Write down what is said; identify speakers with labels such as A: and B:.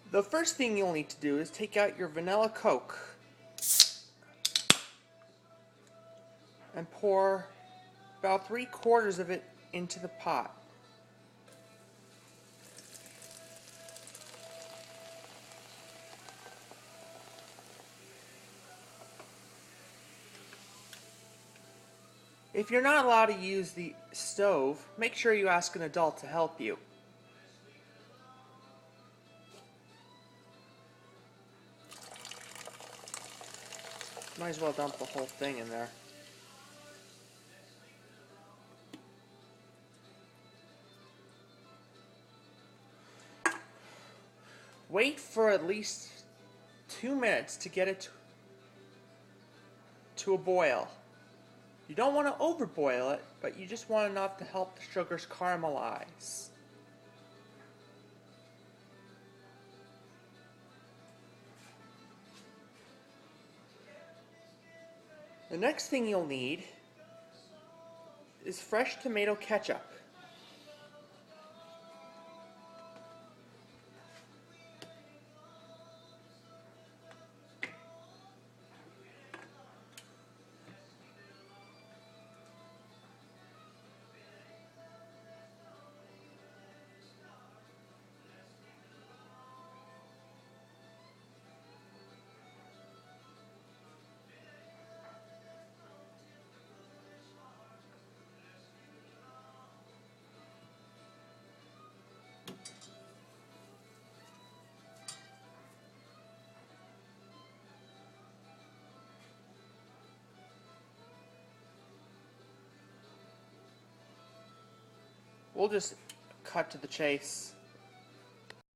A: The first thing you'll need to do is take out your vanilla Coke and pour about 3/4 of it into the pot. If you're not allowed to use the stove, make sure you ask an adult to help you. Might as well dump the whole thing in there. Wait for at least 2 minutes to get it to a boil. You don't want to overboil it, but you just want enough to help the sugars caramelize. The next thing you'll need is fresh tomato ketchup. We'll just cut to the chase.